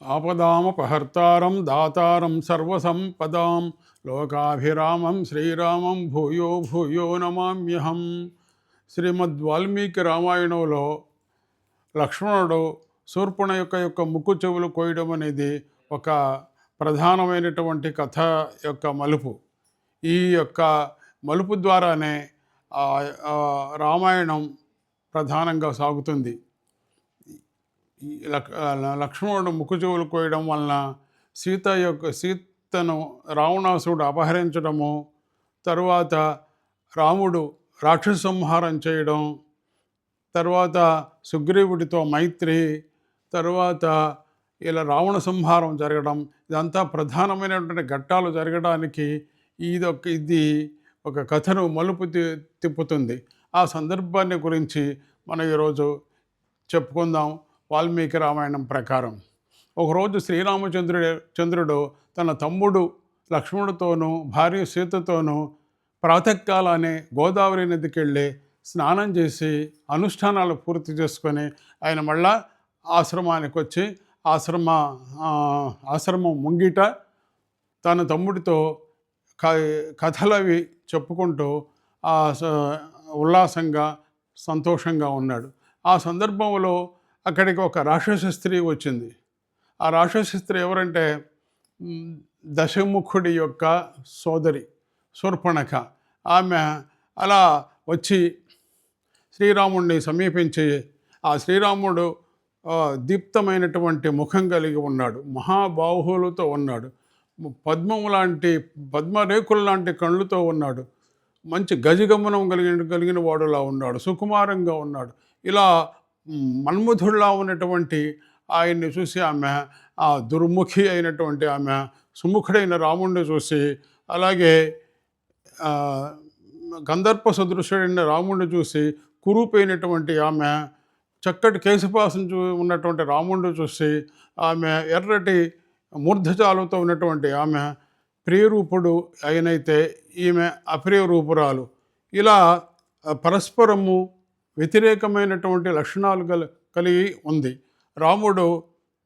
ఆపదామపహర్తారం దాతారం సర్వసంపదాం లోకాభిరామం శ్రీరామం భూయో భూయో నమామ్యహం. శ్రీమద్ వాల్మీకి రామాయణంలో లక్ష్మణుడు శూర్పణ యొక్క ముక్కు చెవులు కోయడం అనేది ఒక ప్రధానమైనటువంటి కథ యొక్క మలుపు. ఈ యొక్క మలుపు ద్వారానే రామాయణం ప్రధానంగా సాగుతుంది. లక్ష్మణుడు ముక్కు చెవులు కోయడం వలన సీతను రావణాసుడు అపహరించడము, తరువాత రాముడు రాక్షస సంహారం చేయడం, తర్వాత సుగ్రీవుడితో మైత్రి, తరువాత ఇలా రావణ సంహారం జరగడం, ఇదంతా ప్రధానమైనటువంటి ఘట్టాలు జరగడానికి ఇది ఒక కథను మలుపు తిప్పుతుంది. ఆ సందర్భాన్ని గురించి మనం ఈరోజు చెప్పుకుందాం. వాల్మీకి రామాయణం ప్రకారం ఒకరోజు చంద్రుడు తన తమ్ముడు లక్ష్మణుడితోనూ భార్య సీతతోనూ ప్రాతకాలానే గోదావరి నదికి వెళ్ళి స్నానం చేసి అనుష్ఠానాలు పూర్తి చేసుకొని ఆయన మళ్ళా ఆశ్రమానికి వచ్చి ఆశ్రమం ముంగిట తన తమ్ముడితో కథలవి చెప్పుకుంటూ ఉల్లాసంగా సంతోషంగా ఉన్నాడు. ఆ సందర్భంలో అక్కడికి ఒక రాక్షస స్త్రీ వచ్చింది. ఆ రాక్షస స్త్రీ ఎవరంటే దశముఖుడి యొక్క సోదరి శూర్పణఖ. ఆమె అలా వచ్చి శ్రీరాముడిని సమీపించి, ఆ శ్రీరాముడు దీప్తమైనటువంటి ముఖం కలిగి ఉన్నాడు, మహాబాహువులతో ఉన్నాడు, పద్మరేకుల లాంటి కళ్ళుతో ఉన్నాడు, మంచి గజగమనం కలిగిన వాడులా ఉన్నాడు, సుకుమారంగా ఉన్నాడు. ఇలా మన్మధుడిలా ఉన్నటువంటి ఆయన్ని చూసి ఆమె, ఆ దుర్ముఖి అయినటువంటి ఆమె సుముఖుడైన రాముడిని చూసి, అలాగే గంధర్ప సదృశుడైన రాముడిని చూసి కురూపైనటువంటి ఆమె, చక్కటి కేశపాసం ఉన్నటువంటి రాముడిని చూసి ఆమె, ఎర్రటి మూర్ధజాలతో ఉన్నటువంటి ఆమె ప్రియరూపుడు అయినైతే ఈమె అప్రియ రూపురాలు. ఇలా పరస్పరము వ్యతిరేకమైనటువంటి లక్షణాలు కలిగి ఉంది. రాముడు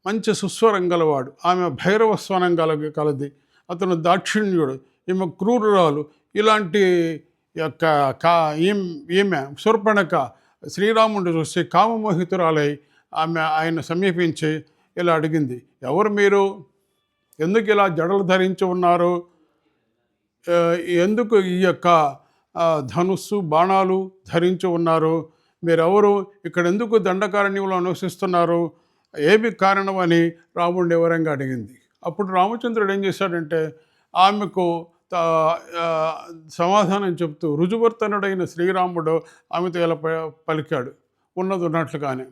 మంచి సుస్వరం గలవాడు, ఆమె భైరవ స్వరం కలది. అతను దాక్షిణ్యుడు, ఈమె క్రూరురాలు. ఇలాంటి యొక్క ఈమె శూర్పణఖ శ్రీరాముడిని చూసి కామమోహితురాలై ఆయన సమీపించి ఇలా అడిగింది, ఎవరు మీరు? ఎందుకు ఇలా జడలు ధరించి ఉన్నారు? ఎందుకు ఈ యొక్క ధనుస్సు బాణాలు ధరించి ఉన్నారు? మీరెవరు? ఇక్కడ ఎందుకు దండకారణ్యంలో నివసిస్తున్నారు? ఏమి కారణం అని రాముడిని వివరంగా అడిగింది. అప్పుడు రామచంద్రుడు ఏం చేశాడంటే ఆమెకు సమాధానం చెప్తూ రుజువర్తనుడైన శ్రీరాముడు ఆమెతో ఇలా పలికాడు ఉన్నది ఉన్నట్లుగానే.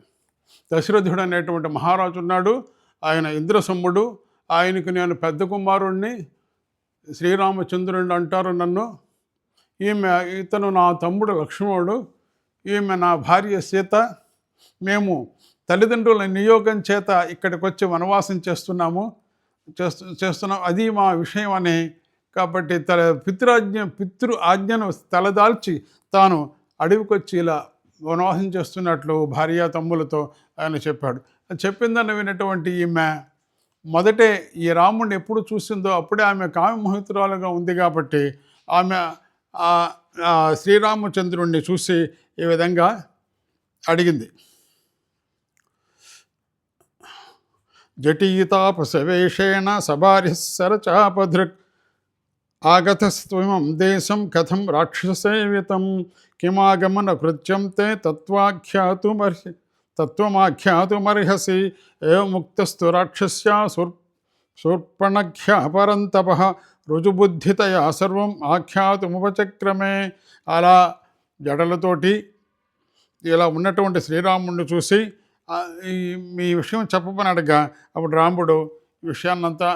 దశరథుడు అనేటువంటి మహారాజు ఉన్నాడు, ఆయన ఇంద్రసమ్ముడు. ఆయనకు నేను పెద్ద కుమారుణ్ణి, శ్రీరామచంద్రుడు అంటారు నన్ను. ఇతను నా తమ్ముడు లక్ష్మణుడు, ఈమె నా భార్య సీత. మేము తల్లిదండ్రుల నియోగం చేత ఇక్కడికి వచ్చి వనవాసం చేస్తున్నాం. అది మా విషయం అని. కాబట్టి పితృ ఆజ్ఞను తలదాల్చి తాను అడవికొచ్చి ఇలా వనవాసం చేస్తున్నట్లు భార్య తమ్ములతో ఆయన చెప్పాడు. చెప్పిందని విన్నటువంటి ఈమె మొదటే ఈ రాముడిని ఎప్పుడు చూసిందో అప్పుడే ఆమె కామమోహితురాలుగా ఉంది. కాబట్టి ఆమె శ్రీరామచంద్రుణ్ణి చూసి ఈ విధంగా అడిగింది, జటీతాపసవేషేణ సభారిస్సరచాపధృక్ ఆగతస్త్వమం దేశం కథం రాక్షసేవితం కిమాగమన కృత్యం తే తత్వమాఖ్యాతుమర్హసి ఏముక్తస్తు రాక్షస్య శూర్పణఖ్యా పరంతపః రుజుబుద్ధితయా సర్వం ఆఖ్యాతుముపచక్రమే. అలా జడలతోటి ఇలా ఉన్నటువంటి శ్రీరాముడిని చూసి మీ విషయం చెప్పమని అడగా, అప్పుడు రాముడు ఈ విషయాన్నంతా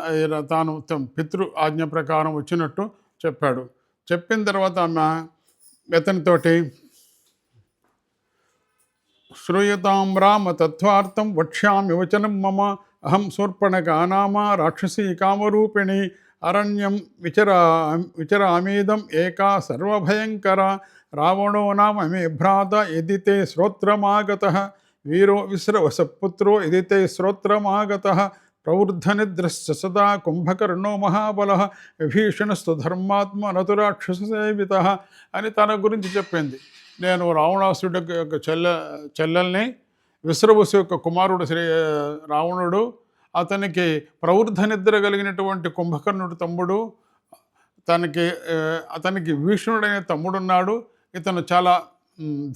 తాను పితృ ఆజ్ఞ ప్రకారం వచ్చినట్టు చెప్పాడు. చెప్పిన తర్వాత ఆమె ఇతనితోటి శ్రూయతాం రామ తత్వార్థం వక్ష్యామి వచనం మమ అహం శూర్పణఖా నామ రాక్షసీ కామరూపిణి అరణ్యం విచరామీదం ఏకా సర్వభయంకర రావణో నామ మే భ్రాత యది తే శ్రోత్రమాగతః వీరో విశ్రవసపుత్రో యది తే శ్రోత్రమాగతః ప్రవృద్ధనిద్రశ్చ సదా కుంభకర్ణో మహాబలః విభీషణస్తు ధర్మాత్మ నతురాక్షస సేవిత అని తన గురించి చెప్పింది. నేను రావణాసుడి యొక్క చెల్లెల్ని, విశ్రవసు యొక్క కుమారుడు రావణుడు, అతనికి ప్రవృద్ధ నిద్ర కలిగినటువంటి కుంభకర్ణుడు తమ్ముడు, అతనికి విభీషణుడైన తమ్ముడున్నాడు. ఇతను చాలా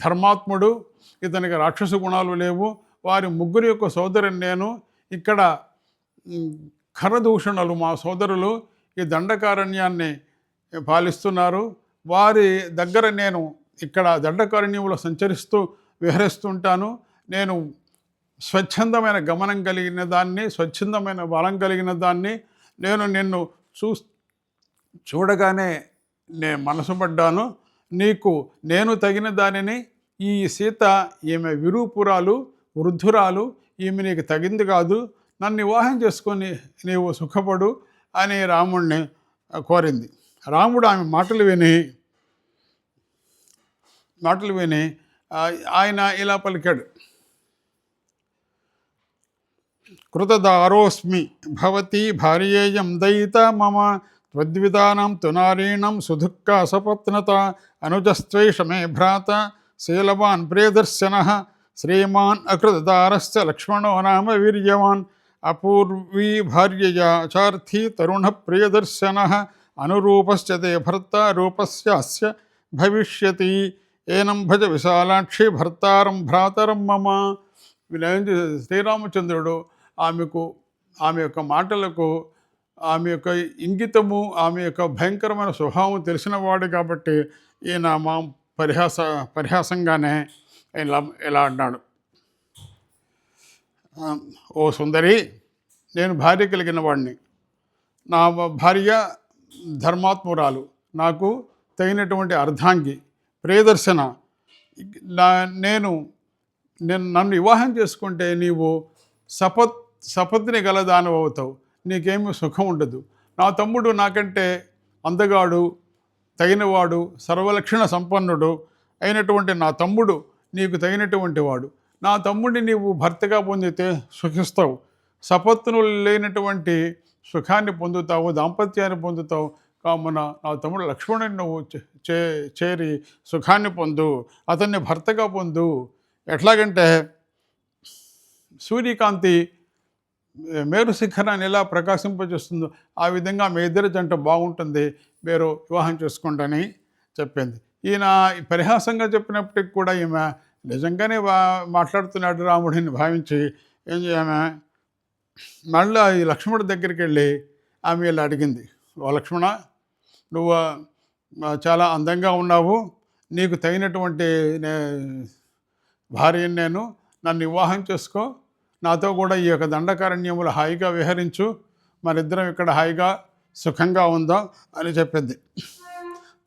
ధర్మాత్ముడు, ఇతనికి రాక్షస గుణాలు లేవు. వారి ముగ్గురు యొక్క సోదరుని నేను. ఇక్కడ ఖరదూషణులు మా సోదరులు ఈ దండకారణ్యాన్ని పాలిస్తున్నారు. వారి దగ్గర నేను ఇక్కడ దండకారణ్యంలో సంచరిస్తూ విహరిస్తుంటాను. నేను స్వచ్ఛందమైన గమనం కలిగిన దాన్ని, స్వచ్ఛందమైన బలం కలిగిన దాన్ని. నేను నిన్ను చూడగానే నేను మనసుపడ్డాను. నీకు నేను తగిన దానిని. ఈ సీత ఈమె విరూపురాలు, వృద్ధురాలు, ఈమె నీకు తగింది కాదు. నన్ను వివాహం చేసుకొని నీవు సుఖపడు అని రాముణ్ణి కోరింది. రాముడు ఆమె మాటలు విని ఆయన ఇలా పలికాడు. కృతదారోస్మి భవతి భార్యేయం దయిత మమ త్వద్విధానం తు నారీణం సుదుఃఖ సపత్నత అనుజస్త్వేష మే భ్రాత శీలవాన్ ప్రియదర్శనః శ్రీమాన్ అకృతదారశ్చ లక్ష్మణో నామ వీర్యవాన్ అపూర్వీ భార్యయా చార్థీ తరుణ ప్రియదర్శనః అనురూపశ్చ తే భర్త రూపస్య అస్య భవిష్యతి ఏనం భజ విశాలాక్షి భర్తారం భ్రాతరం మమ. శ్రీరామచంద్రుడు ఆమె యొక్క మాటలకు, ఆమె యొక్క ఇంగితము, ఆమె యొక్క భయంకరమైన స్వభావం తెలిసినవాడు కాబట్టి ఈయన మా పరిహాసంగానే ఇలా అన్నాడు. ఓ సుందరి, నేను భార్య కలిగిన వాడిని. నా భార్య ధర్మాత్మురాలు, నాకు తగినటువంటి అర్ధాంగి, ప్రియదర్శన. నన్ను వివాహం చేసుకుంటే నీవు సపత్ని గలదానవు అవుతావు. నీకేమీ సుఖం ఉండదు. నా తమ్ముడు నాకంటే అందగాడు, తగినవాడు, సర్వలక్షణ సంపన్నుడు అయినటువంటి నా తమ్ముడు నీకు తగినటువంటి వాడు. నా తమ్ముడిని నీవు భర్తగా పొందితే సుఖిస్తావు. సపత్నులు లేనటువంటి సుఖాన్ని పొందుతావు, దాంపత్యాన్ని పొందుతావు. కావున నా తమ్ముడు లక్ష్మణుని నువ్వు చేరి సుఖాన్ని పొందు, అతన్ని భర్తగా పొందు. ఎట్లాగంటే సూర్యకాంతి మేరు శిఖరాన్ని ఎలా ప్రకాశింపజేస్తుందో ఆ విధంగా మీ ఇద్దరి జంట బాగుంటుంది, మీరు వివాహం చేసుకోండి చెప్పింది. ఈయన పరిహాసంగా చెప్పినప్పటికి కూడా ఈమె నిజంగానే మాట్లాడుతున్నాడు రాముడిని భావించి ఏం చేయమే, మళ్ళీ ఈ లక్ష్మణుడి దగ్గరికి వెళ్ళి ఆమె ఇలా అడిగింది. ఓ లక్ష్మణ, నువ్వు చాలా అందంగా ఉన్నావు, నీకు తగినటువంటి భార్యని నేను, నన్ను వివాహం చేసుకో, నాతో కూడా ఈ యొక్క దండకారణ్యములు హాయిగా విహరించు, మరిద్దరం ఇక్కడ హాయిగా సుఖంగా ఉందాం అని చెప్పింది.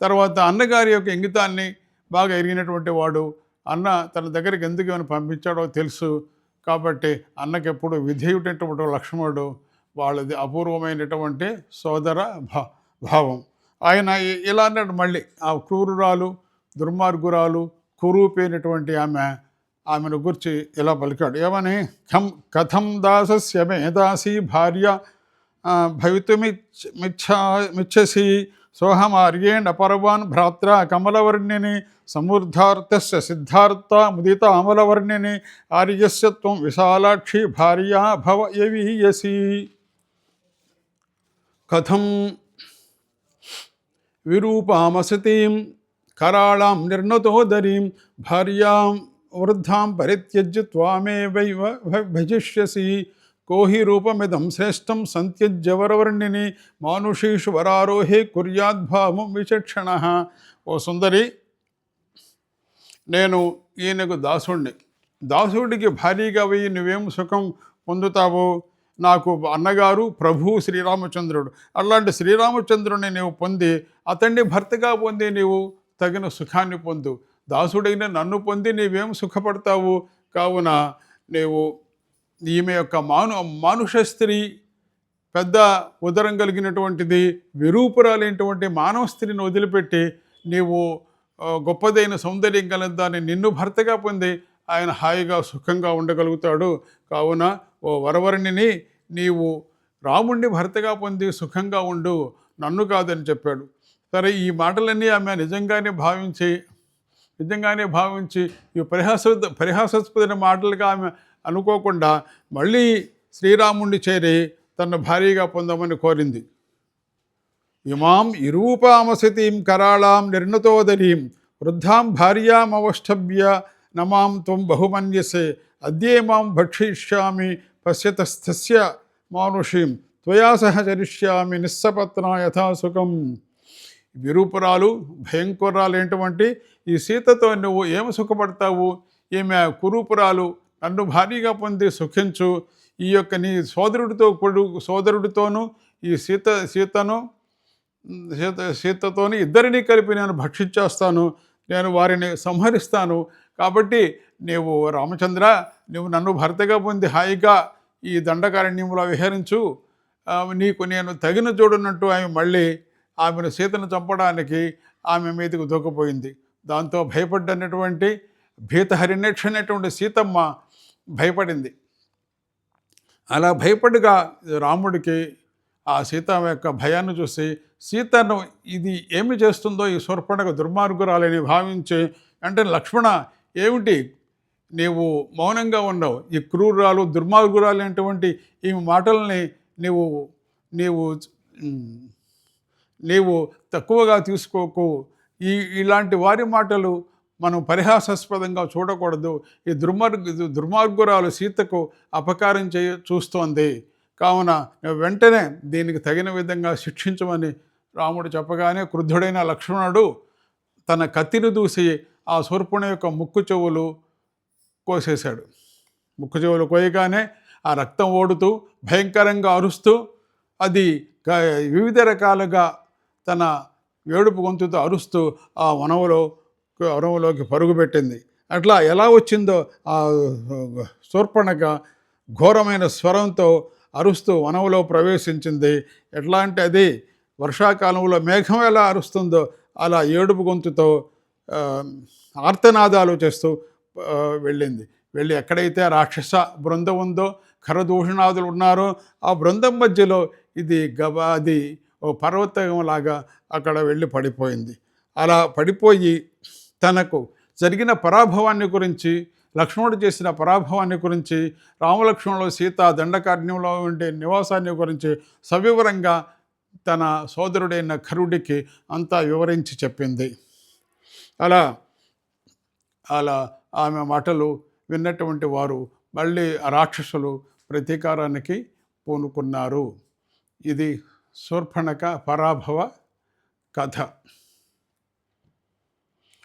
తర్వాత అన్నగారి యొక్క ఇంగితాన్ని బాగా ఎరిగినటువంటి వాడు, అన్న తన దగ్గరికి ఎందుకు ఏమైనా పంపించాడో తెలుసు కాబట్టి అన్నకి ఎప్పుడు విధేయుడైనటువంటి లక్ష్మణుడు, వాళ్ళది అపూర్వమైనటువంటి సోదర భావం. ఆయన ఇలా అన్నాడు. మళ్ళీ ఆ క్రూరురాలు, దుర్మార్గురాలు, కురూపైనటువంటి ఆమెను గురించి ఇలా పలికాడు. ఏమని? కథం దాసస్య మే దాసీ భార్య భవితుమిచ్చసి సోహమార్యేణ పర్వాన్ భ్రాత్ర కమలవర్ణిని సమృద్ధార్థస్య సిద్ధార్థ ముదిత అమలవర్ణిని ఆర్యస్య త్వం విశాలాక్షి భార్యా భవ యవీయసి. కథం విరూపామసతీం కరాళాం నిర్ణతోదరీం భార్యాం వృద్ధాం పరిత్యజ్య త్వామేవైవ భజిష్యసి. కోహి రూపమిదం శ్రేష్టం సంత్యజ్య వరవర్ణిని మానుషీషు వరారోహే కుర్యాద్భావం విచక్షణ. ఓ సుందరి, నేను ఈయనకు దాసుడిని. దాసుడికి భారీగా పోయి నువ్వేం సుఖం పొందుతావు? నాకు అన్నగారు ప్రభువు శ్రీరామచంద్రుడు. అలాంటి శ్రీరామచంద్రుడిని నీవు పొంది, అతన్ని భర్తగా పొంది నీవు తగిన సుఖాన్ని పొందు. దాసుడైన నన్ను పొంది నీవేం సుఖపడతావు? కావున నీవు ఈమె యొక్క మానుష స్త్రీ, పెద్ద ఉదరం కలిగినటువంటిది, విరూపురాలైనటువంటి మానవ స్త్రీని వదిలిపెట్టి నీవు గొప్పదైన సౌందర్యం కలిగిన దాన్ని నిన్ను భర్తగా పొంది ఆయన హాయిగా సుఖంగా ఉండగలుగుతాడు. కావున ఓ వరవర్ణిని, నీవు రాముణ్ణి భర్తగా పొంది సుఖంగా ఉండు, నన్ను కాదని చెప్పాడు. సరే, ఈ మాటలన్నీ ఆమె నిజంగానే భావించి ఈ పరిహాసాస్పదమైన మాటలుగా ఆమె అనుకోకుండా మళ్ళీ శ్రీరాముణ్ణి చేరి తన భార్యగా పొందమని కోరింది. ఇమాం ఇరూపామసతీం కరాళాం నిర్ణతోదరీం వృద్ధాం భార్యామవష్టభ్య నమాం త్వం బహుమన్యసే అద్యే మాం భక్షయిష్యామి పశ్యతస్థస్య మానుషీం త్వయా సహ చరిష్యామి నిస్సపత్న యథాసుఖం. విరూపురాలు, భయంకరాలైనటువంటి ఈ సీతతో నువ్వు ఏమి సుఖపడతావు? ఈమె కురూపురాలు, నన్ను భారీగా పొంది సుఖించు. ఈ యొక్క నీ సోదరుడితోనూ ఈ సీతతోని ఇద్దరినీ కలిపి నేను భక్షించేస్తాను, నేను వారిని సంహరిస్తాను. కాబట్టి నీవు రామచంద్ర, నువ్వు నన్ను భర్తగా పొంది హాయిగా ఈ దండకారణ్యంలో విహరించు, నీకు నేను తగిన చూడనట్టు ఆమె మళ్ళీ ఆమెను సీతను చంపడానికి ఆమె మీదకు దూకపోయింది. దాంతో భయపడ్డటువంటి భీతహరిణేక్షనేటువంటి సీతమ్మ భయపడింది. అలా భయపడగా రాముడికి ఆ సీత యొక్క భయాన్ని చూసి సీతను ఇది ఏమి చేస్తుందో ఈ శూర్పణఖ దుర్మార్గురాలని భావించి, అంటే లక్ష్మణ, ఏమిటి నీవు మౌనంగా ఉన్నావు? ఈ క్రూరాలు దుర్మార్గురాలు అనేటువంటి ఈ మాటల్ని నీవు నీవు నీవు తక్కువగా తీసుకోకు. ఇలాంటి వారి మాటలు మనం పరిహాసాస్పదంగా చూడకూడదు. ఈ దుర్మార్గురాలు సీతకు అపకారం చూస్తోంది, కావున వెంటనే దీనికి తగిన విధంగా శిక్షించమని రాముడు చెప్పగానే క్రుద్ధుడైన లక్ష్మణుడు తన కత్తిని దూసి ఆ శూర్పణ యొక్క ముక్కు చెవులు కోసేశాడు. ముక్కు చెవులు కోయగానే ఆ రక్తం ఓడుతూ భయంకరంగా అరుస్తూ అది వివిధ రకాలుగా తన ఏడుపు గొంతుతో అరుస్తూ ఆ వనంలోకి పరుగుపెట్టింది. అట్లా ఎలా వచ్చిందో ఆ శూర్పణఖ ఘోరమైన స్వరంతో అరుస్తూ వనంలో ప్రవేశించింది. ఎట్లా అంటే అది వర్షాకాలంలో మేఘం ఎలా అరుస్తుందో అలా ఏడుపు గొంతుతో ఆర్తనాదాలు చేస్తూ వెళ్ళి ఎక్కడైతే రాక్షస బృందం ఉందో, ఖరదూషణాదులు ఉన్నారో ఆ బృందం మధ్యలో అది ఓ పర్వతంలాగా అక్కడ వెళ్ళి పడిపోయింది. అలా పడిపోయి తనకు జరిగిన పరాభవాన్ని గురించి, లక్ష్మణుడు చేసిన పరాభవాన్ని గురించి, రామలక్ష్మణులు సీత దండకారణ్యంలో ఉండే నివాసాన్ని గురించి సవివరంగా తన సోదరుడైన ఖరుడికి అంతా వివరించి చెప్పింది. అలా ఆమె మాటలు విన్నటువంటి వారు మళ్ళీ రాక్షసులు ప్రతీకారానికి పూనుకున్నారు. ఇది శూర్పణఖ పరాభవ కథ.